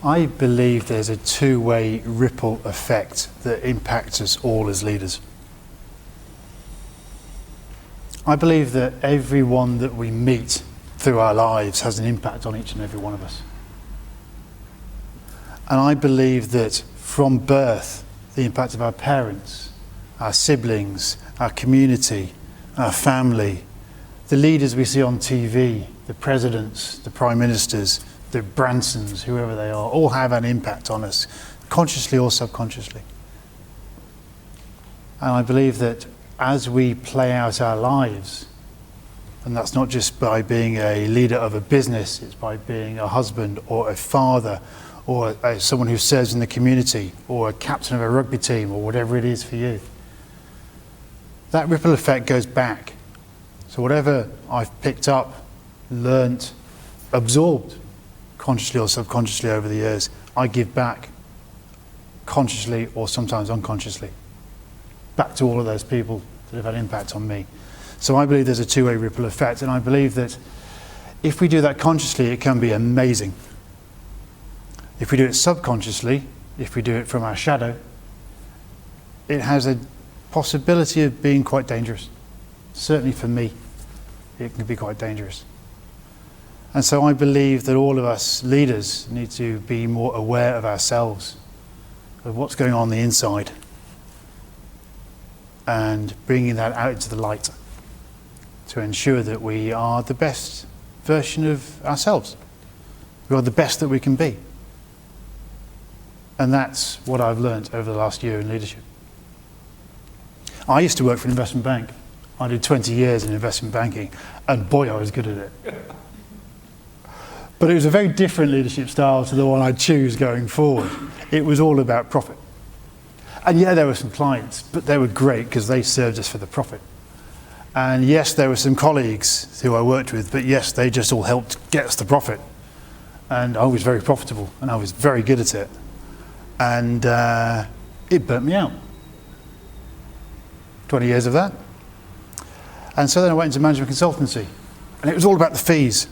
I believe there's a two-way ripple effect that impacts us all as leaders. I believe that everyone that we meet through our lives has an impact on each and every one of us. And I believe that from birth, the impact of our parents, our siblings, our community, our family, the leaders we see on TV, the presidents, the prime ministers, the Bransons, whoever they are, all have an impact on us, consciously or subconsciously. And I believe that as we play out our lives, and that's not just by being a leader of a business, it's by being a husband or a father or someone who serves in the community or a captain of a rugby team or whatever it is for you. That ripple effect goes back. So whatever I've picked up, learnt, absorbed, consciously or subconsciously over the years, I give back, consciously or sometimes unconsciously, back to all of those people that have had impact on me. So I believe there's a two-way ripple effect, and I believe that if we do that consciously, it can be amazing. If we do it subconsciously, if we do it from our shadow, it has a possibility of being quite dangerous. Certainly for me, it can be quite dangerous. And so I believe that all of us leaders need to be more aware of ourselves, of what's going on the inside, and bringing that out into the light to ensure that we are the best version of ourselves. We are the best that we can be. And that's what I've learned over the last year in leadership. I used to work for an investment bank. I did 20 years in investment banking, and boy, I was good at it. But it was a very different leadership style to the one I choose going forward. It was all about profit. And yeah, there were some clients, but they were great because they served us for the profit. And yes, there were some colleagues who I worked with, but yes, they just all helped get us the profit. And I was very profitable, and I was very good at it. And it burnt me out. 20 years of that. And so then I went into management consultancy, and it was all about the fees.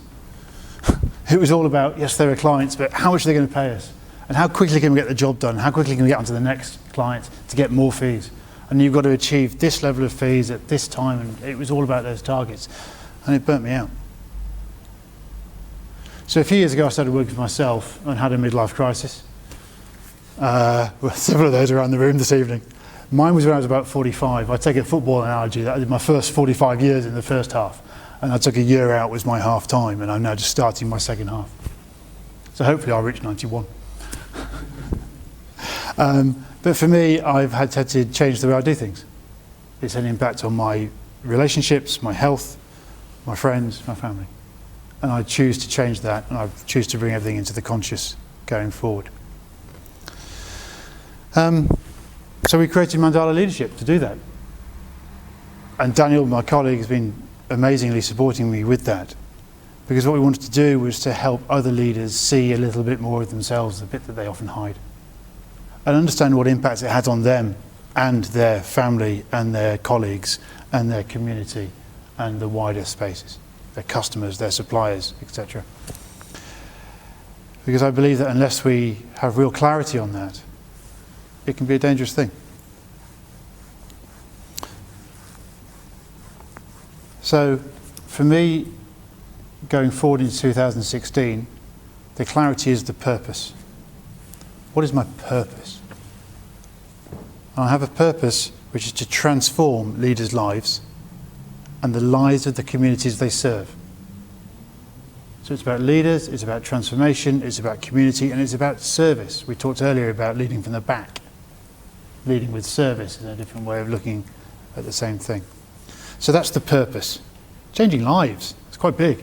It was all about, yes, there are clients, but how much are they going to pay us? And how quickly can we get the job done? How quickly can we get on to the next client to get more fees? And you've got to achieve this level of fees at this time, and it was all about those targets. And it burnt me out. So a few years ago I started working for myself and had a midlife crisis. Several of those around the room this evening. Mine was when I was about 45. I take a football analogy. I did my first 45 years in the first half, and I took a year out was my half time, and I'm now just starting my second half. So hopefully I'll reach 91. But for me, I've had to change the way I do things. It's had an impact on my relationships, my health, my friends, my family. And I choose to change that, and I choose to bring everything into the conscious going forward. So we created Mandala Leadership to do that. And Daniel, my colleague, has been amazingly supporting me with that. Because what we wanted to do was to help other leaders see a little bit more of themselves, the bit that they often hide. And understand what impact it has on them and their family and their colleagues and their community and the wider spaces, their customers, their suppliers, etc. Because I believe that unless we have real clarity on that, it can be a dangerous thing. So for me, going forward into 2016, the clarity is the purpose. What is my purpose? I have a purpose which is to transform leaders' lives and the lives of the communities they serve. So it's about leaders, it's about transformation, it's about community, and it's about service. We talked earlier about leading from the back. Leading with service is a different way of looking at the same thing. So that's the purpose. Changing lives, it's quite big.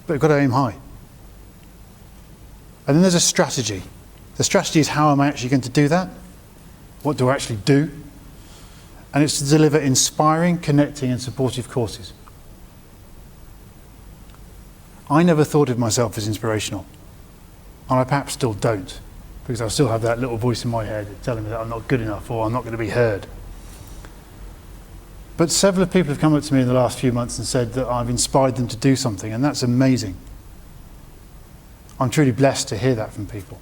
But we've got to aim high. And then there's a strategy. The strategy is how am I actually going to do that? What do I actually do? And it's to deliver inspiring, connecting and supportive courses. I never thought of myself as inspirational. And I perhaps still don't, because I still have that little voice in my head telling me that I'm not good enough or I'm not going to be heard. But several people have come up to me in the last few months and said that I've inspired them to do something, and that's amazing. I'm truly blessed to hear that from people.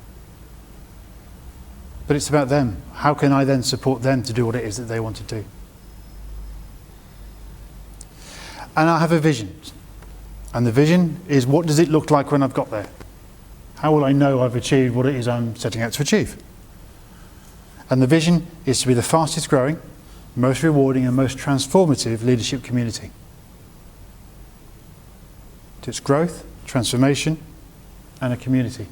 But it's about them. How can I then support them to do what it is that they want to do? And I have a vision. And the vision is, what does it look like when I've got there? How will I know I've achieved what it is I'm setting out to achieve? And the vision is to be the fastest growing, most rewarding and most transformative leadership community. To its growth, transformation and a community.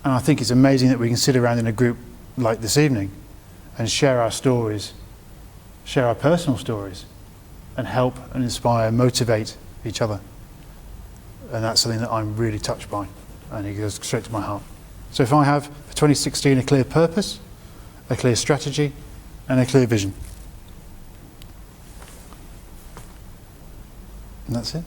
And I think it's amazing that we can sit around in a group like this evening and share our stories, share our personal stories, and help and inspire and motivate each other. And that's something that I'm really touched by, and it goes straight to my heart. So if I have for 2016 a clear purpose, a clear strategy, and a clear vision. And that's it.